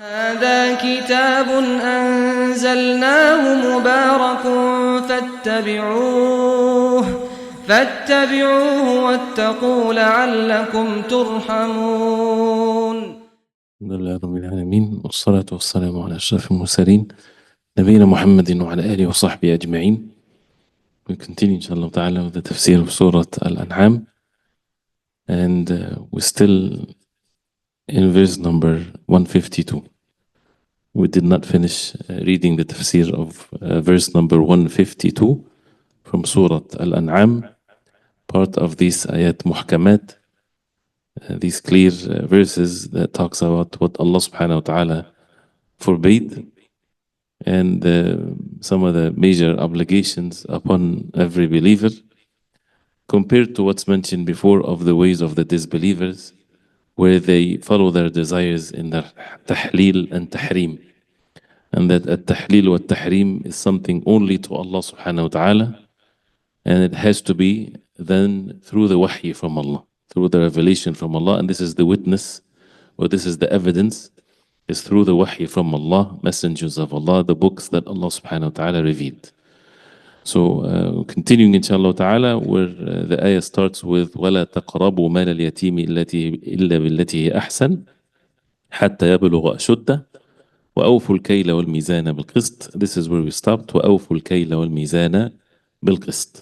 هذا كتاب أنزلناه مبارك فاتبعوه واتقوا لعلكم ترحمون. الحمد لله رب العالمين، والصلاة والسلام على أشرف المرسلين نبينا محمد وعلى آله وصحبه أجمعين. We continue inshallah ta'ala with the tafsir of Surah Al-An'am, and we're still in verse number 152. We did not finish reading the tafsir of verse number 152 from Surah Al-An'am, part of these ayat muhkamat, these clear verses that talks about what Allah subhanahu wa ta'ala forbade, and some of the major obligations upon every believer, compared to what's mentioned before of the ways of the disbelievers, where they follow their desires in their tahleel and tahrim, and that at-tahleel wa tahrim is something only to Allah subhanahu wa ta'ala, and it has to be then through the wahy from Allah, through the revelation from Allah, and this is the witness, or this is the evidence, is through the wahy from Allah, messengers of Allah, the books that Allah subhanahu wa ta'ala revealed. So continuing inshallah ta'ala, where the ayah starts with وَلَا تَقْرَبُوا مَالَ الْيَتِيمِ إِلَّا بِالَّتِي هِيَ أَحْسَنُ حَتَّى يَبْلُغَ أَشُدَّهُ وَأَوْفُوا الْكَيْلَ وَالْمِيزَانَ بِالْقِسْطِ. This is where we stopped. وَأَوْفُوا الْكَيْلَ وَالْمِيزَانَ بِالْقِسْطِ.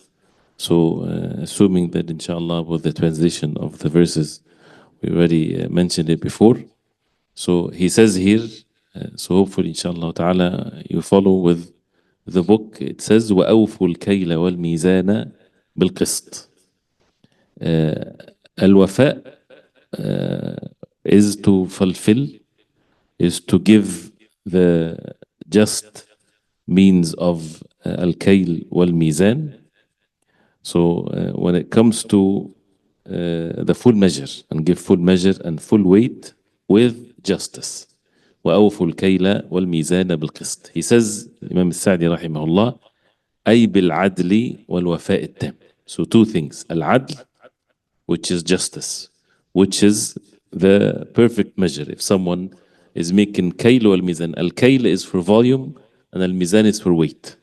So assuming that inshallah with the translation of the verses, we already mentioned it before. So he says here, so hopefully inshallah ta'ala you follow with the book. It says وَأَوْفُوا الْكَيْلَ وَالْمِيزَانَ بِالْقِسْطِ. Al-wafa is to fulfill, is to give the just means of al-kayl wal-mizan. So when it comes to the full measure, and give full measure and full weight with justice. وأوفوا الكيل والميزان بالقسط. He says, Imam al-Sa'di rahimahullah, أي بالعدل والوفاء التام. So two things, al-adl, which is justice, which is the perfect measure. If someone is making kayl wal-mizan, al-kayl is for volume and al-mizan is for weight.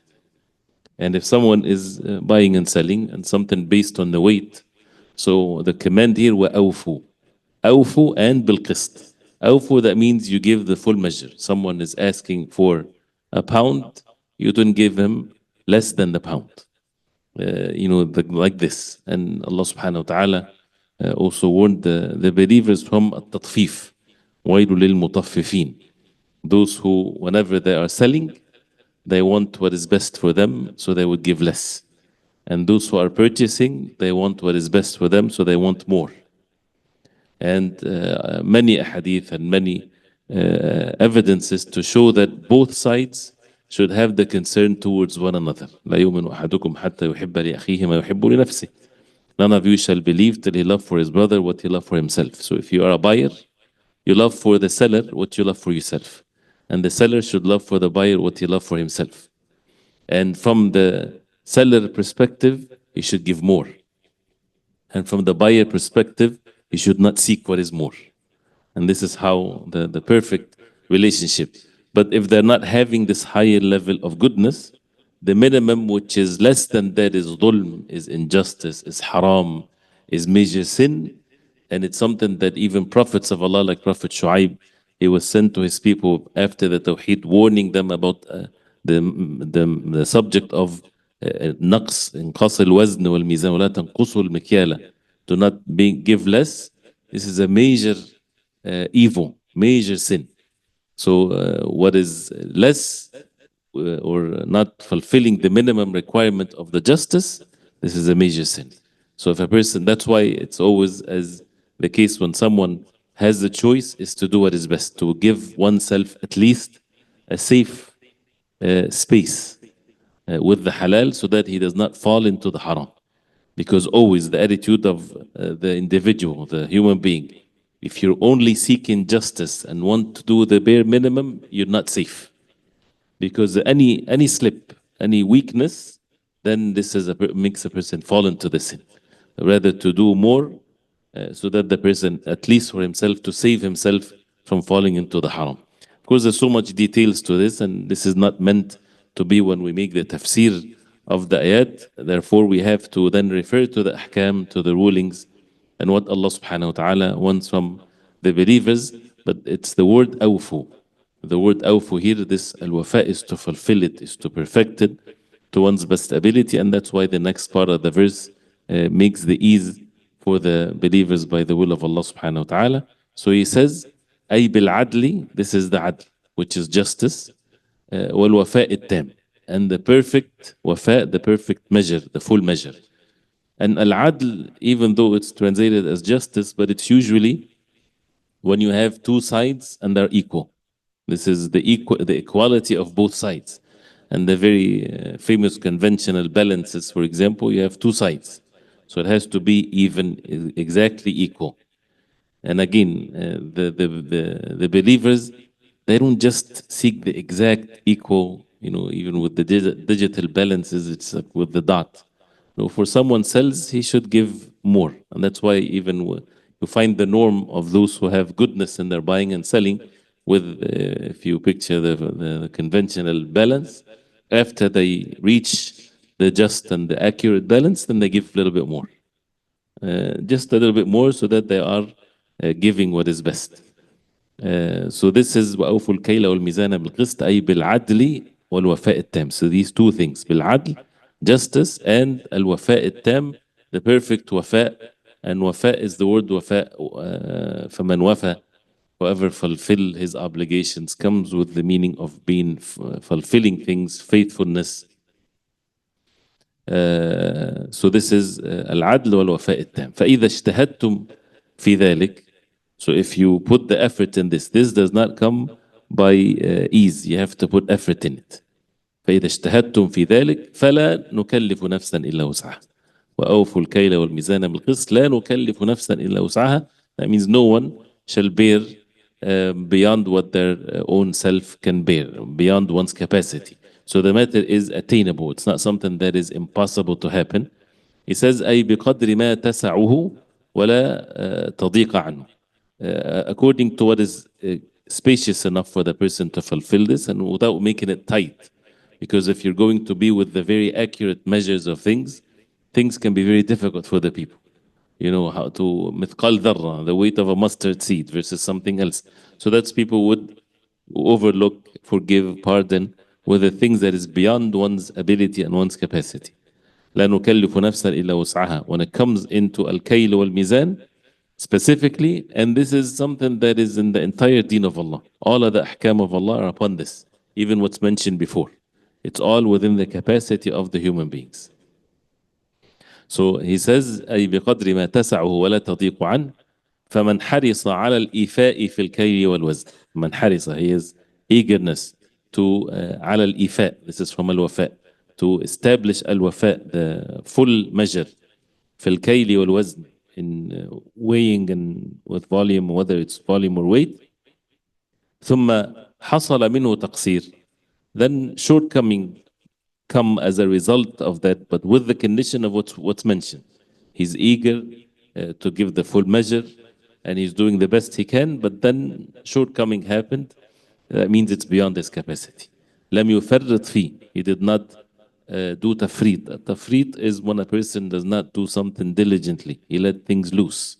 And if someone is buying and selling and something based on the weight, so the command here, وَأَوْفُوا, أَوْفُوا and بالقسط. أوفو, that means you give the full measure. Someone is asking for a pound, you don't give him less than the pound. Like this. And Allah subhanahu wa ta'ala also warned the believers from التطفيف. وَيْلُ لِلْمُطَفِّفِينَ. Those who, whenever they are selling, they want what is best for them, so they would give less. And those who are purchasing, they want what is best for them, so they want more. And many ahadith and many evidences to show that both sides should have the concern towards one another. لا يؤمن أحدكم حتى يحب لأخيه ما يحب لنفسه. None of you shall believe till he love for his brother what he love for himself. So if you are a buyer, you love for the seller what you love for yourself. And the seller should love for the buyer what he love for himself. And from the seller perspective, he should give more. And from the buyer perspective, he should not seek what is more. And this is how the perfect relationship. But if they're not having this higher level of goodness, the minimum which is less than that is dhulm, is injustice, is haram, is major sin. And it's something that even prophets of Allah, like Prophet Shu'aib, he was sent to his people after the Tawheed, warning them about the subject of naqs, inqas al-wazn wal-mizan, wa la tanqusu al-mikyala. Do not give less. This is a major evil, major sin. So what is less or not fulfilling the minimum requirement of the justice, this is a major sin. So if a person, that's why it's always as the case when someone has the choice is to do what is best, to give oneself at least a safe space with the halal so that he does not fall into the haram. Because always the attitude of the individual, the human being, if you're only seeking justice and want to do the bare minimum, you're not safe. Because any slip, any weakness, then this makes a person fall into the sin. Rather to do more so that the person, at least for himself, to save himself from falling into the haram. Of course, there's so much details to this, and this is not meant to be when we make the tafsir of the ayat. Therefore, we have to then refer to the ahkam, to the rulings, and what Allah subhanahu wa ta'ala wants from the believers. But it's the word awfu. The word awfu here, this al-wafa, is to fulfill it, is to perfect it to one's best ability, and that's why the next part of the verse makes the ease for the believers by the will of Allah subhanahu wa ta'ala. So he says, أي بالعدل, this is the adl, which is justice, والوفاء التام, and the perfect wafa, the perfect measure, the full measure. And al-adl, even though it's translated as justice, but it's usually when you have two sides and they're equal. This is the equality of both sides. And the very famous conventional balances, for example, you have two sides. So it has to be even, exactly equal. And again, the believers, they don't just seek the exact equal, even with the digital balances, it's like with the dot. For someone sells, he should give more. And that's why even you find the norm of those who have goodness in their buying and selling with, if you picture the conventional balance, after they reach the just and the accurate balance, then they give a little bit more. Just a little bit more so that they are giving what is best. So this is وأوفوا الكيل والميزان بالقسط أي بالعدل والوفاء التام. So these two things, بالعدل, justice, and الوفاء التام, the perfect وفاء. And وفاء is the word وفاء, فمن وفى, whoever fulfill his obligations, comes with the meaning of being fulfilling things, faithfulness. So this is العدل والوفاء التام. فإذا اجتهدتم في ذلك, so if you put the effort in this does not come by ease, you have to put effort in it. فإذا اجتهدتم في ذلك فلا نكلف نفسا إلا وسعها وأوفوا الكيل والميزان بالقسط لا نكلف نفسا إلا وسعها. That means no one shall bear beyond what their own self can bear, beyond one's capacity. So the matter is attainable. It's not something that is impossible to happen. He says أي بقدر ما تسعه ولا تضيق عنه. According to what is spacious enough for the person to fulfill this, and without making it tight. Because if you're going to be with the very accurate measures of things can be very difficult for the people. How to مثقال ذرة, the weight of a mustard seed versus something else. So that's people would overlook, forgive, pardon with the things that is beyond one's ability and one's capacity. لا نكلف نفسا إلا وسعها. When it comes into الكيل والميزان specifically, and this is something that is in the entire deen of Allah. All of the ahkam of Allah are upon this, even what's mentioned before. It's all within the capacity of the human beings. So he says أي بقدر ما تسعه ولا تضيق عنه فمن حرص على الإيفاء في الكيل والوزن. من حرص, he is eagerness to على الإيفاء, this is from الوفاء, to establish الوفاء, the full measure, في الكيل والوزن, in weighing and with volume, whether it's volume or weight. ثم حصل منه تقصير, then shortcoming come as a result of that, but with the condition of what's mentioned. He's eager to give the full measure, and he's doing the best he can, but then shortcoming happened. That means it's beyond his capacity. لم يفرط فيه, he did not do tafrit. Tafrit is when a person does not do something diligently. He let things loose.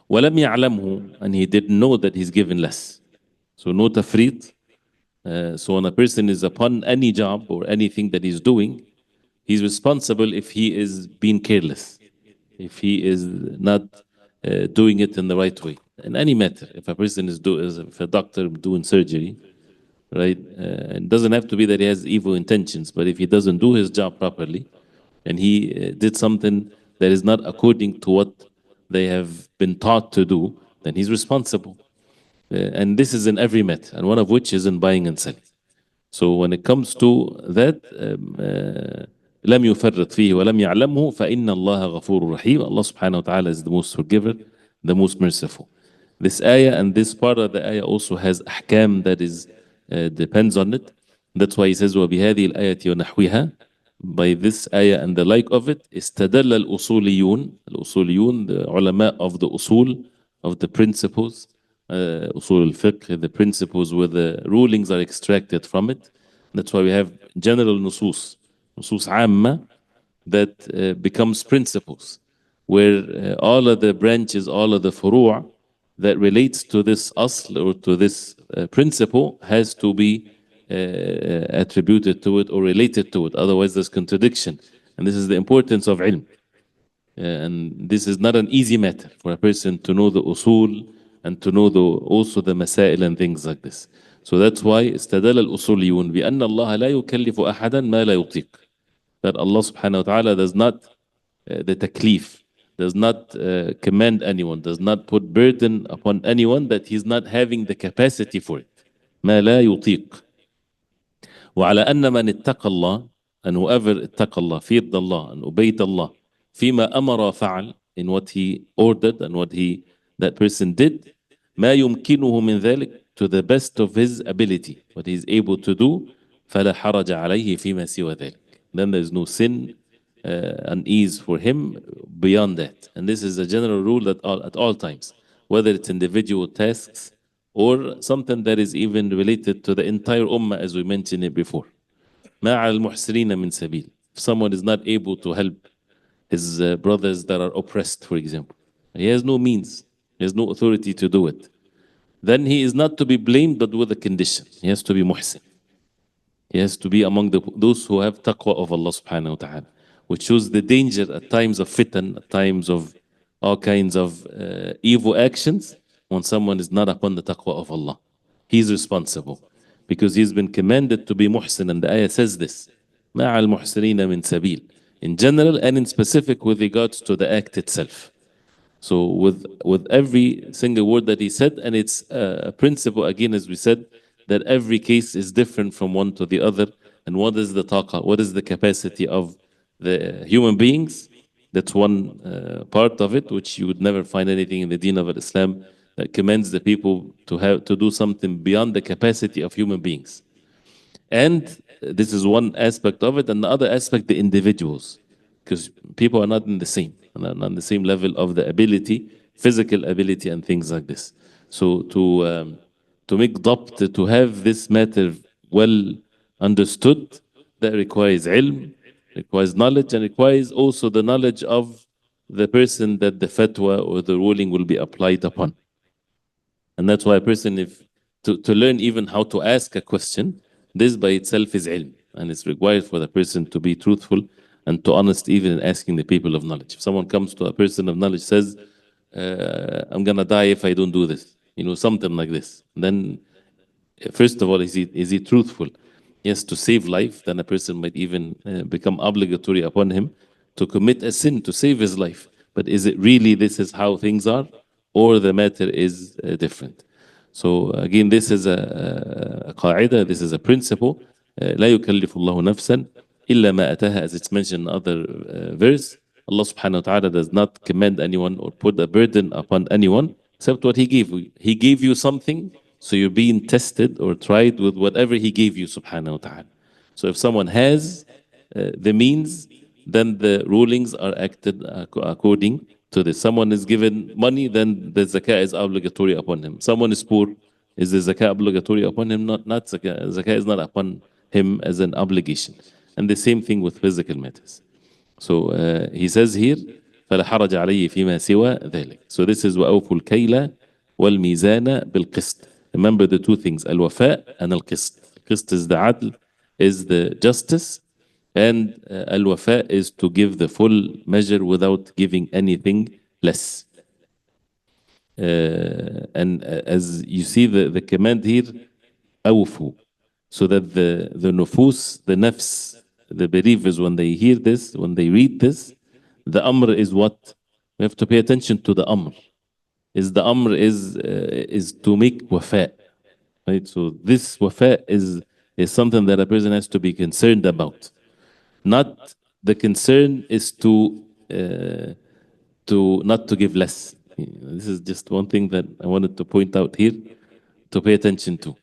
ولم يعلمه, and he didn't know that he's given less. So no tafrit. So when a person is upon any job or anything that he's doing, he's responsible if he is being careless, if he is not doing it in the right way. In any matter, if a person if a doctor doing surgery, right? It doesn't have to be that he has evil intentions, but if he doesn't do his job properly, and he did something that is not according to what they have been taught to do, then he's responsible. And this is in every matter, and one of which is in buying and selling. So when it comes to that, لم يفرط فيه ولم يعلمه فإن الله غفور رحيم. Allah subhanahu wa ta'ala is the most forgiver, the most merciful. This ayah and this part of the ayah also has ahkam that is depends on it. That's why he says وبهذه الآية ونحوها. By this ayah and the like of it, استدل الأصوليون, the ulama of the usul, of the principles, usul al-fiqh, the principles where the rulings are extracted from it. That's why we have general nusus amma, that becomes principles, where all of the branches, all of the furu' that relates to this asl or to this principle has to be attributed to it or related to it. Otherwise, there's contradiction. And this is the importance of ilm. And this is not an easy matter for a person to know the usul and to know also the masail and things like this. So that's why استدل الأصوليون بأن الله لا يكلف أحدا ما لا يطيق. That Allah subhanahu wa ta'ala does not, the taklif, does not command anyone, does not put burden upon anyone that he's not having the capacity for it. ما لا يطيق. وعلى أن من اتقى الله, and whoever اتقى الله, feared Allah and obeyed Allah, فيما أمر فعل, in what he ordered and what that person did, ما يمكنه من ذلك, to the best of his ability, what he is able to do, فلا حرج عليه فيما سوى ذلك. Then there is no sin, unease for him beyond that. And this is a general rule at all times, whether it's individual tasks or something that is even related to the entire ummah, as we mentioned it before. ما على المحسنين من سبيل. If someone is not able to help his brothers that are oppressed, for example, he has no means, he has no authority to do it, then he is not to be blamed, but with a condition. He has to be muhsin. He has to be among those who have taqwa of Allah subhanahu wa ta'ala, which shows the danger at times of fitan, at times of all kinds of evil actions, when someone is not upon the taqwa of Allah. He's responsible because he's been commanded to be muhsin, and the ayah says this, مَعَ الْمُحْسِنِينَ مِن سَبِيلٍ, in general and in specific with regards to the act itself. So with every single word that he said, and it's a principle, again, as we said, that every case is different from one to the other. And what is the taqa? What is the capacity of the human beings? That's one part of it, which you would never find anything in the deen of Islam that commands the people to do something beyond the capacity of human beings. And this is one aspect of it. And the other aspect, the individuals, because people are not in the same, not on the same level of the ability, physical ability and things like this. So to make dabt, to have this matter well understood, that requires ilm, requires knowledge, and requires also the knowledge of the person that the fatwa or the ruling will be applied upon. And that's why a person, to learn even how to ask a question, this by itself is ilm, and it's required for the person to be truthful and to honest even in asking the people of knowledge. If someone comes to a person of knowledge, says, I'm gonna die if I don't do this, something like this, then first of all, is he truthful? Yes, to save life, then a person might even become obligatory upon him to commit a sin to save his life. But is it really this is how things are, or the matter is different? So again, this is a qaida, this is a principle. لا يكلف الله نفسا إلا ما أتاها, as it's mentioned in other verse. Allah subhanahu wa ta'ala does not command anyone or put a burden upon anyone except what He gave you. He gave you something, so you're being tested or tried with whatever He gave you subhanahu wa ta'ala. So if someone has the means, then the rulings are acted according to this. Someone is given money, then the zakah is obligatory upon him. Someone is poor, is the zakah obligatory upon him? Not zakah. Zakah is not upon him as an obligation. And the same thing with physical matters. So he says here, فلا حرج عليه فيما سوى ذلك. So this is وأوفوا الكيل والميزان بالقسط. Remember the two things, الوفاء and القسط. Qist is the adl, is the justice, and al-wafa is to give the full measure without giving anything less. And as you see the command here, awfu, so that the nufus, the nafs, the believers, when they hear this, when they read this, the amr is what? We have to pay attention to the amr. The amr is to make wafa. Right? So this wafa is something that a person has to be concerned about. Not the concern is to not to give less. This is just one thing that I wanted to point out here to pay attention to.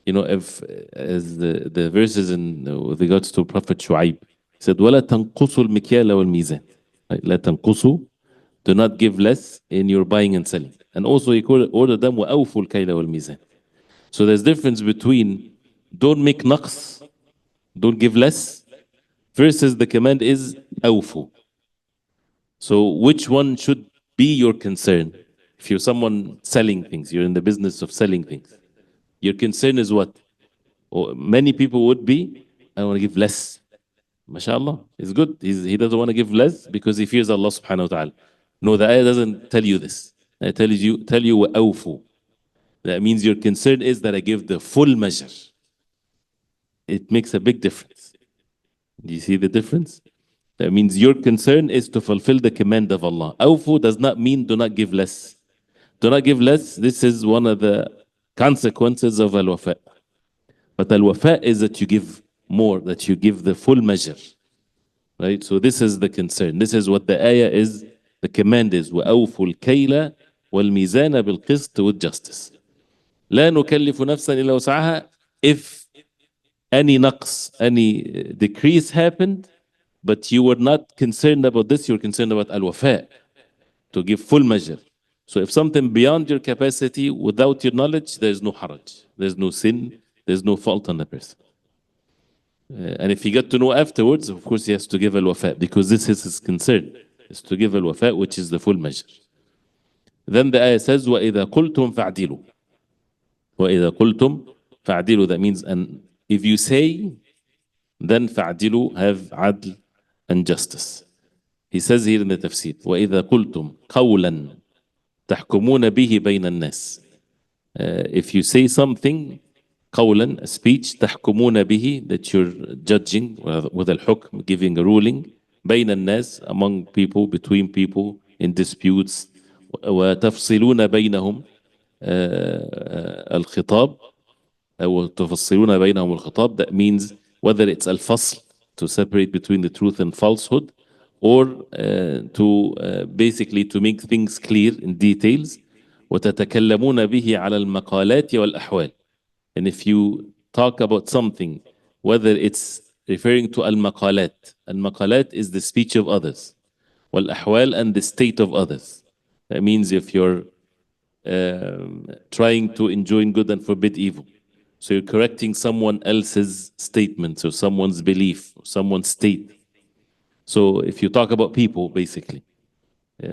If as the verses in with regards to Prophet Shu'aib, he said, وَلَا تَنْقُصُوا الْمِكْيَالَ وَالْمِيزَانَ. لا تنقصوا, Do not give less in your buying and selling. And also he ordered them وَأَوْفُوا الْكَيْلَ وَالْمِيزَانِ. So there's difference between don't make naqs, don't give less, versus the command is أوفوا. So which one should be your concern? If you're someone selling things, you're in the business of selling things, your concern is what? Or many people would be, I want to give less. MashaAllah, it's good. He doesn't want to give less because he fears Allah subhanahu wa ta'ala. No, the ayah doesn't tell you this. It tell you وَأَوْفُوا. That means your concern is that I give the full measure. It makes a big difference. Do you see the difference? That means your concern is to fulfill the command of Allah. Awfu does not mean do not give less. Do not give less. This is one of the consequences of al-wafa. But al-wafa is that you give more, that you give the full measure. Right? So this is the concern. This is what the ayah is. The command is وَأَوْفُوا الْكَيْلَ وَالْمِيزَانَ بِالْقِسْطِ with justice. لا نكلف نفسا إلا وسعها. If any naqs, any decrease happened, but you were not concerned about this, you're concerned about al-wafa, to give full measure. So if something beyond your capacity, without your knowledge, there's no haraj, there's no sin, there's no fault on the person. And if he got to know afterwards, of course he has to give al-wafa, because this is his concern, is to give al-wafa, which is the full measure. Then the ayah says, وَإِذَا قُلْتُمْ فَعْدِلُوا. وَإِذَا قُلْتُمْ فَعْدِلُوا. That means, and if you say, then فَعْدِلُوا, have adl and justice. He says here in the tafsir, وَإِذَا قُلْتُمْ قَوْلًا تَحْكُمُونَ بِهِ بَيْنَ النَّاسِ. If you say something, قَوْلًا, a speech, تَحْكُمُونَ بِهِ, that you're judging with al-hukm, giving a ruling, بَيْنَ النَّاسِ, among people, between people, in disputes, وَتَفْصِلُونَ بَيْنَهُمْ الخطاب, وَتَفَصِّلُونَ بَيْنَهُمْ الخطاب. That means whether it's al-fasl, to separate between the truth and falsehood, or to basically to make things clear in details. وَتَتَكَلَّمُونَ بِهِ عَلَى الْمَقَالَاتِ وَالْأَحْوَالِ. And if you talk about something, whether it's referring to al-maqalat, al-maqalat is the speech of others, wal-ahwal, and the state of others. That means if you're trying to enjoin good and forbid evil, so you're correcting someone else's statements or someone's belief or someone's state. So if you talk about people, basically,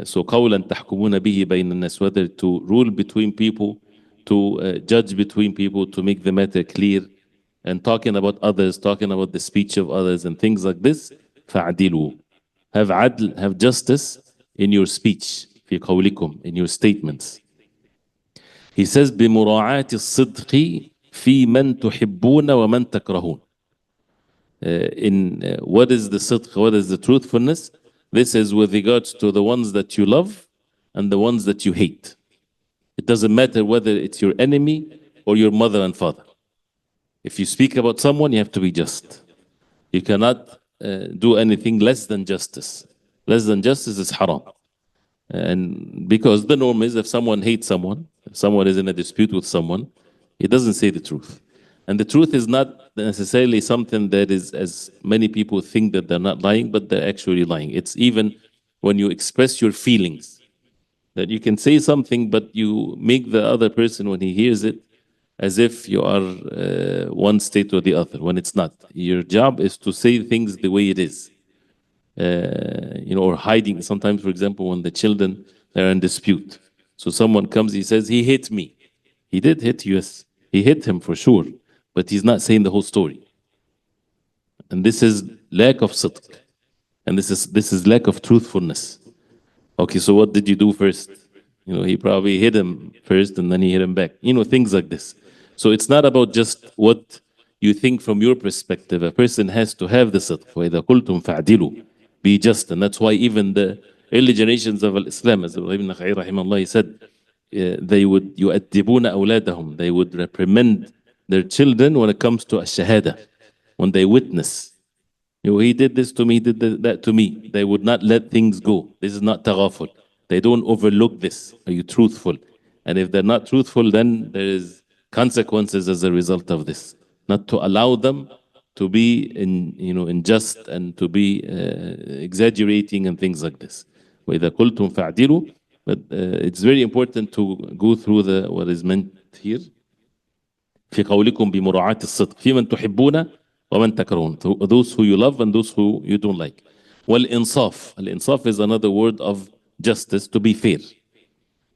so قولا تحكمون به بين الناس, whether to rule between people, to judge between people, to make the matter clear, and talking about others, talking about the speech of others and things like this, فَعْدِلُوا, have adl, have justice in your speech, في قولكم, in your statements. He says بمراعاة الصدق في من تحبون ومن تكرهون. In what is the sidq, what is the truthfulness? This is with regards to the ones that you love and the ones that you hate. It doesn't matter whether it's your enemy or your mother and father. If you speak about someone, you have to be just. You cannot do anything less than justice. Less than justice is haram. And because the norm is if someone hates someone, if someone is in a dispute with someone, he doesn't say the truth. And the truth is not necessarily something that is, as many people think that they're not lying, but they're actually lying. It's even when you express your feelings, that you can say something, but you make the other person, when he hears it, as if you are one state or the other, when it's not. Your job is to say things the way it is. Or hiding. Sometimes, for example, when the children are in dispute, so someone comes, he says, he hit me. He did hit you, yes. He hit him for sure, but he's not saying the whole story. And this is lack of sidq. And this is lack of truthfulness. Okay, so what did you do first? He probably hit him first and then he hit him back. Things like this. So it's not about just what you think from your perspective. A person has to have the sidq. وَإِذَا قُلْتُمْ فَعْدِلُوا. Be just. And that's why even the early generations of Islam, as Ibrahim rahimahullah, he said, they would يُؤَدِّبُونَ أَوْلَادَهُم. They would reprimand their children when it comes to ash-shahada, when they witness. He did this to me, he did that to me. They would not let things go. This is not taghaful. They don't overlook this. Are you truthful? And if they're not truthful, then there is consequences as a result of this. Not to allow them to be unjust and to be exaggerating and things like this. وإذا قلتم فاعدلوا. But it's very important to go through what is meant here. في قولكم بمراعاة الصدق في من تحبون ومن تكرهون. Those who you love and those who you don't like. والإنصاف. الإنصاف is another word of justice, to be fair.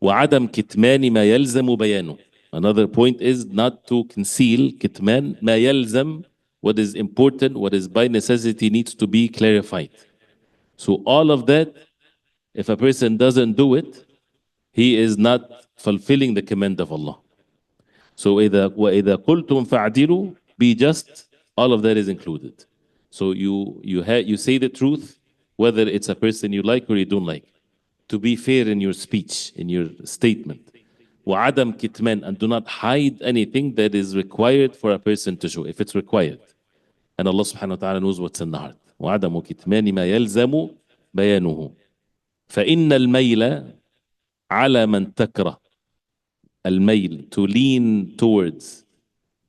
وعدم كتمان ما يلزم بيانه. Another point is not to conceal كتمان ما يلزم, what is important, what is by necessity needs to be clarified. So all of that, if a person doesn't do it, he is not fulfilling the command of Allah. So وإذا قلتم فاعدلوا, be just, all of that is included. So you say the truth, whether it's a person you like or you don't like. To be fair in your speech, in your statement. وعدم كتمان, and do not hide anything that is required for a person to show, if it's required. And Allah subhanahu wa ta'ala knows what's in the heart. وعدم كتمان ما يلزم بيانه. فإن الميل على من تكره. الميل, to lean towards,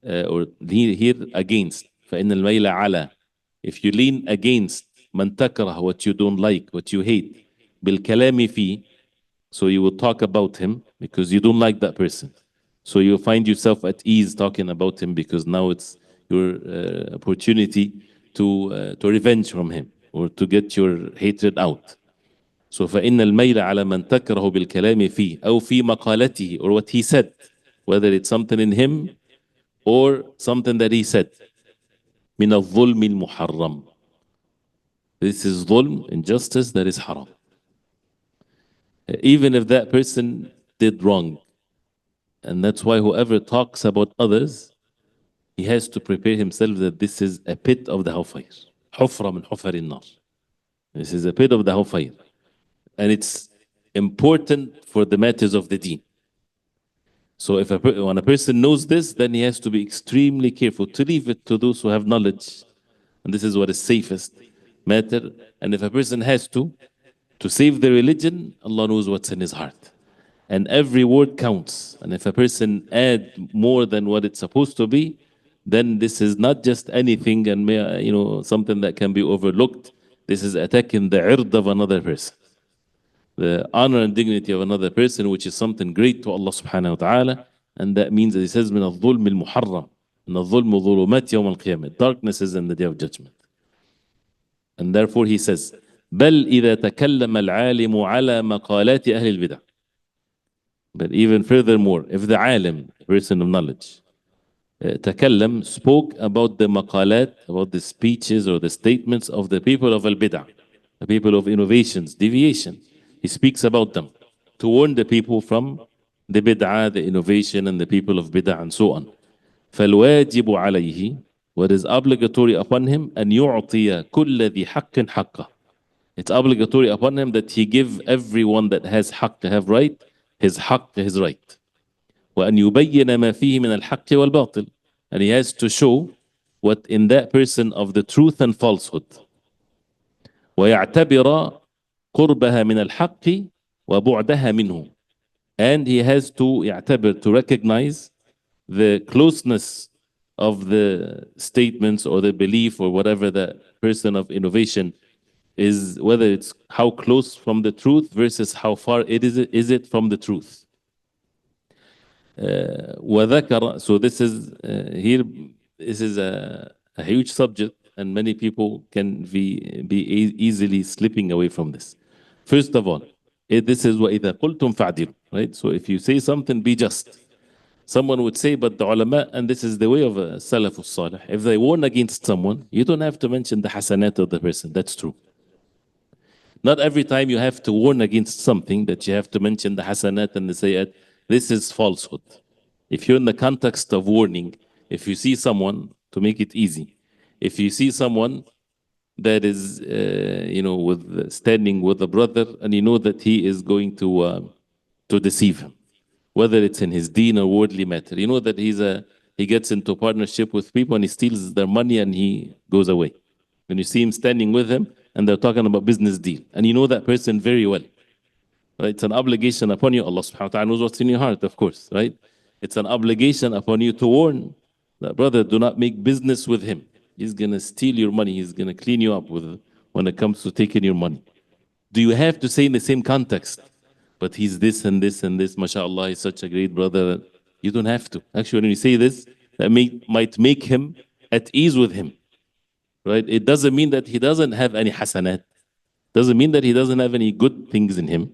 or here against. فإن الميل على, if you lean against من تكره, what you don't like, what you hate, بالكلام فيه, so you will talk about him because you don't like that person. So you find yourself at ease talking about him because now it's your opportunity to revenge from him or to get your hatred out. So فإن الميل على من تكره بالكلام فيه أو في مقالته, or what he said, whether it's something in him or something that he said. من الظلم المحرم. This is ظلm, injustice, that is haram. Even if that person did wrong. And that's why whoever talks about others, he has to prepare himself that this is a pit of the hellfire. حفرة من حفر النار. This is a pit of the hellfire. And it's important for the matters of the deen. So when a person knows this, then he has to be extremely careful to leave it to those who have knowledge. And this is what is safest matter. And if a person has to save the religion, Allah knows what's in his heart. And every word counts. And if a person add more than what it's supposed to be, then this is not just anything and something that can be overlooked. This is attacking the ird of another person, the honor and dignity of another person, which is something great to Allah subhanahu wa ta'ala. And that means that he says, من الظلم المحرم. من الظلم ظلمات يوم القيامة. Darkness is in the day of judgment. And therefore he says, بل إذا تكلم العالم على مقالات أهل البدع. But even furthermore, if the alim, person of knowledge, تكلم, spoke about the maqalat, about the speeches or the statements of the people of al-bid'ah, the people of innovations, deviation, he speaks about them to warn the people from the bid'ah, the innovation, and the people of bid'ah, and so on. فالواجب عليه, what is obligatory upon him, أن يعطي كل ذي حق حقه. It's obligatory upon him that he give everyone that has haqq, to have right, his haqq, his right. وأن يبين ما فيه من الحق والباطل. And he has to show what in that person of the truth and falsehood. ويعتبر قربها من الحق وبعدها منه. And he has to يعتبر, to recognize the closeness of the statements or the belief or whatever the person of innovation is, whether it's how close from the truth versus how far is it from the truth. وذكر, so this is here, this is a huge subject and many people can be easily slipping away from this. First of all, this is وَإِذَا قُلْتُمْ فَعْدِلُوا, right? So if you say something, be just. Someone would say, but the ulama, and this is the way of a Salafus Salih, if they warn against someone, you don't have to mention the hasanat of the person. That's true. Not every time you have to warn against something that you have to mention the hasanat and the sayyat. This is falsehood. If you're in the context of warning, if you see someone, to make it easy, if you see someone that is, standing with a brother and you know that he is going to deceive him, whether it's in his deen or worldly matter, you know that he gets into partnership with people and he steals their money and he goes away. When you see him standing with him and they're talking about business deal, and you know that person very well, right? It's an obligation upon you. Allah subhanahu wa ta'ala knows what's in your heart, of course, right? It's an obligation upon you to warn that, brother, do not make business with him. He's going to steal your money. He's going to clean you up when it comes to taking your money. Do you have to say in the same context, but he's this and this and this, mashallah, he's such a great brother? You don't have to. Actually, when you say this, that might make him at ease with him, right? It doesn't mean that he doesn't have any hasanat. Doesn't mean that he doesn't have any good things in him,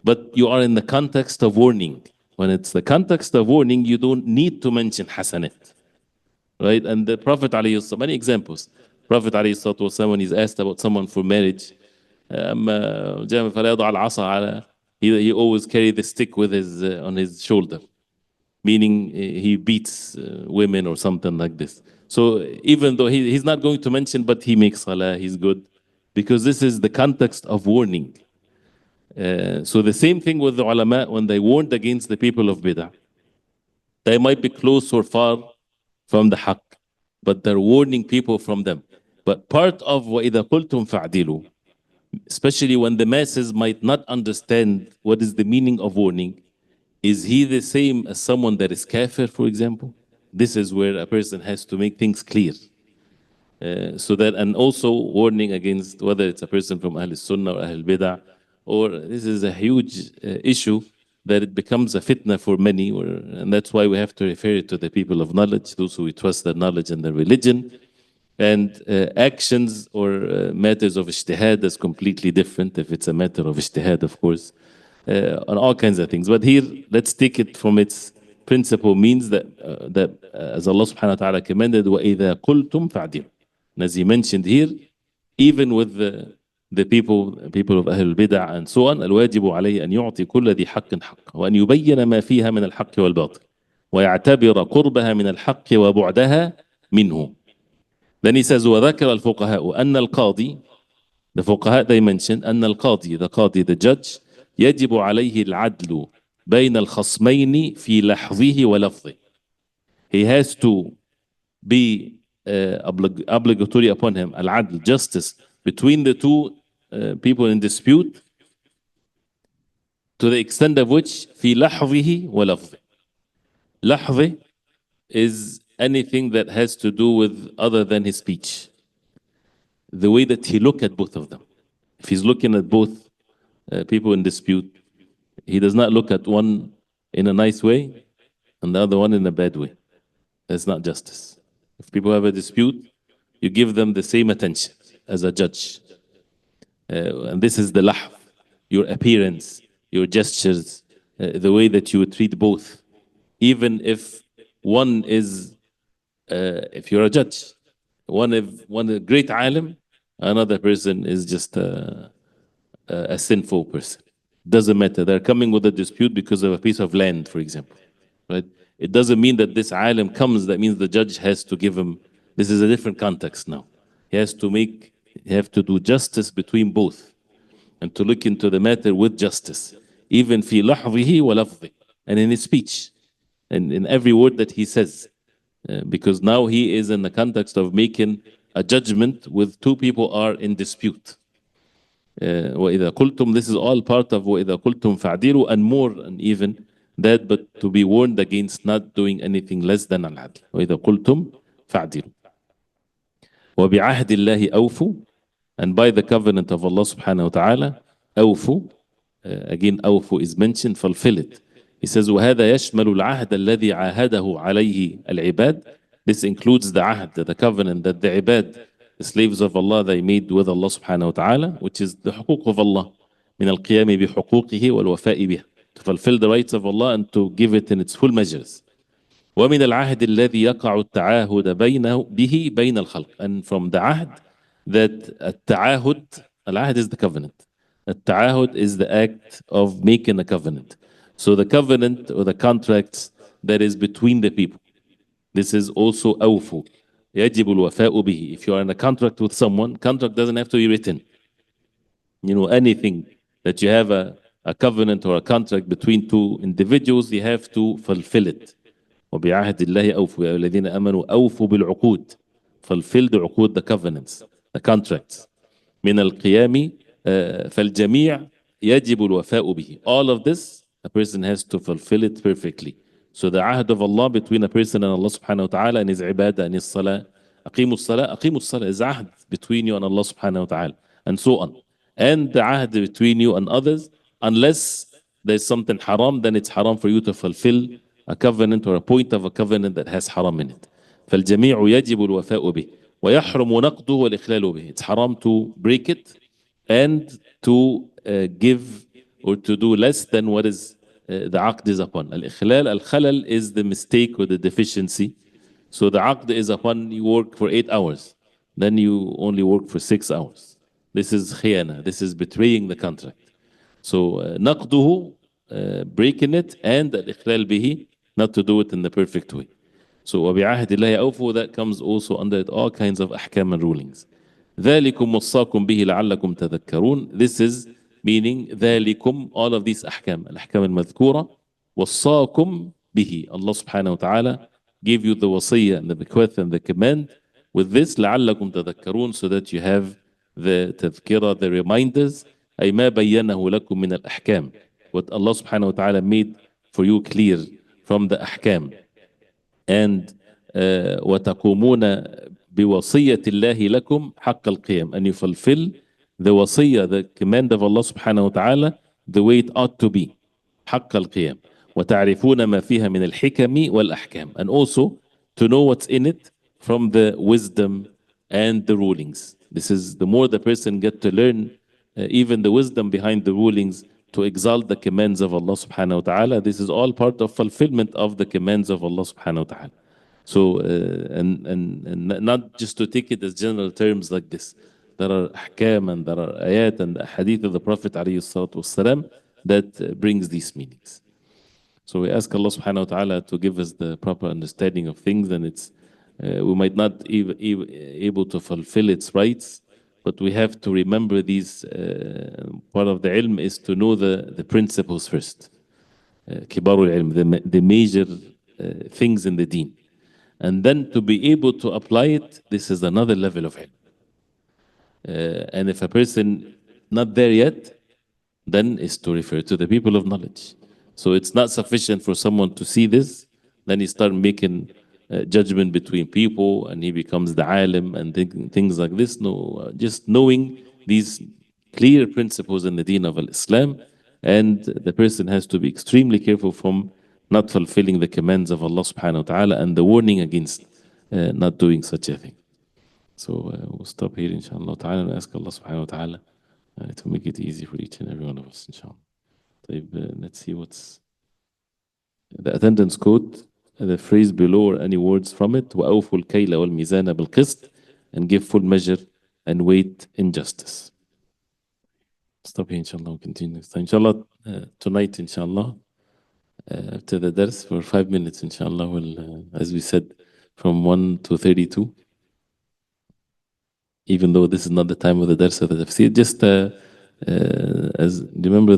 but you are in the context of warning. When it's the context of warning, you don't need to mention hasanat, right? And the Prophet ﷺ, many examples. Prophet ﷺ, when he's asked about someone for marriage, جاء فلا يضع العصا على, he always carry the stick with his on his shoulder, meaning he beats women or something like this. So even though he's not going to mention, but he makes salah, he's good, because this is the context of warning. So the same thing with the ulama when they warned against the people of bid'ah. They might be close or far from the haqq, but they're warning people from them. But part of وَإِذَا قُلْتُمْ فَعْدِلُوا, especially when the masses might not understand what is the meaning of warning, is he the same as someone that is kafir, for example? This is where a person has to make things clear. So that, and also warning against whether it's a person from Ahl Sunnah or Ahl Bid'ah, or this is a huge issue that it becomes a fitna for many, and that's why we have to refer it to the people of knowledge, those who we trust their knowledge and their religion. And actions or matters of ijtihad is completely different if it's a matter of ijtihad, of course, on all kinds of things. But here, let's take it from its principle, means that, as Allah subhanahu wa ta'ala commanded, وَإِذَا قُلْتُمْ فَعْدِلُوا. And as he mentioned here, even with the people of Ahlul Bid'ah and so on, الواجب عليه أن يعطي كل ذي حق حق وأن يبين ما فيها من الحق والباطل ويعتبر قربها من الحق وبعدها منه. Then he says, وذكر الفقهاء أن القاضي, the fuqaha they mentioned, أن القاضي, the judge, يجب عليه العدل بين الخصمين في لحظه ولفظه. He has to be obligatory upon him, al-adl, justice, between the two people in dispute, to the extent of which في لحظه ولفظه. لحظه is anything that has to do with other than his speech. The way that he look at both of them. If he's looking at both people in dispute, he does not look at one in a nice way and the other one in a bad way. That's not justice. If people have a dispute, you give them the same attention as a judge. And this is the lahf, your appearance, your gestures, the way that you would treat both. Even if one is, if you're a judge, one a great alim, another person is just a sinful person. Doesn't matter. They're coming with a dispute because of a piece of land, for example. Right? It doesn't mean that this alim comes, that means the judge has to give him, this is a different context now. He have to do justice between both and to look into the matter with justice. Even fi lahzihi wa lafzi, and in his speech and in every word that he says. Because now he is in the context of making a judgment with two people are in dispute. وَإِذَا قُلْتُمْ, this is all part of وَإِذَا قُلْتُمْ فَعْدِلُوا, and more, and even that, but to be warned against not doing anything less than al-adl. وَإِذَا قُلْتُمْ فَعْدِلُوا وَبِعَهْدِ اللَّهِ أَوْفُوا, and by the covenant of Allah subhanahu wa ta'ala, أَوْفُوا, again أَوْفُوا is mentioned, fulfill it. He says, وَهَذَا يَشْمَلُ الْعَهْدَ الَّذِي عَاهَدَهُ عَلَيْهِ الْعِبَادِ. This includes the ahd, the covenant that the ibad, the slaves of Allah, they made with Allah subhanahu wa ta'ala, which is the حقوق of Allah, من القيام بحقوقه والوفاء بها, to fulfill the rights of Allah and to give it in its full measures. ومن العهد الذي يقع التعاهد به بين الخلق, and from the ahd, that التعاهد, al-ahd is the covenant, التعاهد is the act of making a covenant. So the covenant or the contracts that is between the people, this is also أوفوا, يجب الوفاء به. If you are in a contract with someone, contract doesn't have to be written. You know, anything that you have a covenant or a contract between two individuals, you have to fulfill it. وبعهد الله أوفوا يا الذين آمنوا أوفوا بالعقود. Fulfill the عقود, the covenants, the contracts. من القيام فالجميع يجب الوفاء به. All of this, a person has to fulfill it perfectly. So the ahd of Allah between a person and Allah subhanahu wa ta'ala and his ibadah and his salah, أقيموا الصلاة is ahd between you and Allah subhanahu wa ta'ala, and so on. and the ahd between you and others, unless there's something haram, then it's haram for you to fulfill a covenant or a point of a covenant that has haram in it. فالجميع يجب الوفاء به ويحرم نقضه والإخلال به. It's haram to break it and to give or to do less than what is the aqd is upon. Al-ikhlal, al-khalal is the mistake or the deficiency. So the aqd is upon you work for 8 hours, then you only work for 6 hours. This is khiyana, this is betraying the contract. So naqduhu, breaking it, and al-ikhlal bihi, not to do it in the perfect way. So وَبِعَهْدِ اللَّهِ أَوْفُوا, that comes also under it all kinds of ahkam and rulings. ذَلِكُمْ وَصَّاكُمْ بِهِ لَعَلَّكُمْ تَذَكَّرُونَ. This is meaning ذَلِكُمْ, all of these ahkam, al-ahkam al-madhkura, وَصَّاكُمْ bihi. Allah subhanahu wa ta'ala gave you the wasiyah and the bequest and the command with this لَعَلَّكُمْ تَذَكَّرُونَ, so that you have the tadhkira, the reminders, أي ما بينه لكم من الأحكام, what Allah subhanahu wa ta'ala made for you clear from the ahkam. And وتقومون بوصية الله لكم حق القيام, and you fulfill the wasiyah, the command of Allah subhanahu wa ta'ala, the way it ought to be, حق القيام. وتعرفون ما فيها من الحكم والأحكام, and also to know what's in it from the wisdom and the rulings. This is the more the person get to learn even the wisdom behind the rulings, to exalt the commands of Allah subhanahu wa ta'ala. This is all part of fulfillment of the commands of Allah subhanahu wa ta'ala. So, and not just to take it as general terms like this. There are ahkam and there are ayat and hadith of the Prophet alayhi salatu wasalam that brings these meanings. So we ask Allah subhanahu wa ta'ala to give us the proper understanding of things, and it's we might not able to fulfill its rights, but we have to remember these. Part of the ilm is to know the principles first. Kibarul ilm, the major things in the deen. And then to be able to apply it, this is another level of ilm. And if a person not there yet, then is to refer to the people of knowledge. So it's not sufficient for someone to see this, then he start making judgment between people and he becomes the alim and things like this. No, just knowing these clear principles in the deen of Islam, and the person has to be extremely careful from not fulfilling the commands of Allah subhanahu wa ta'ala and the warning against not doing such a thing. So we'll stop here inshallah ta'ala and ask Allah subhanahu wa ta'ala to make it easy for each and every one of us inshallah. Let's see what's the attendance code, the phrase below or any words from it. وَأَوْفُوا الْكَيْلَ وَالْمِيزَانَ بِالْقِسْطِ, and give full measure and weight in justice. Stop here inshallah, we'll continue next time. Inshallah, tonight inshallah, to the dars for 5 minutes inshallah, we'll, as we said, from 1 to 32. Even though this is not the time of the dars of the tafsir, just as remember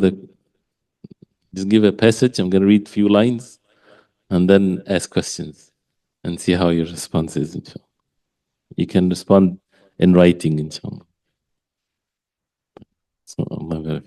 just give a passage. I'm going to read a few lines and then ask questions and see how your response is, inshallah. You can respond in writing, inshallah. So Allah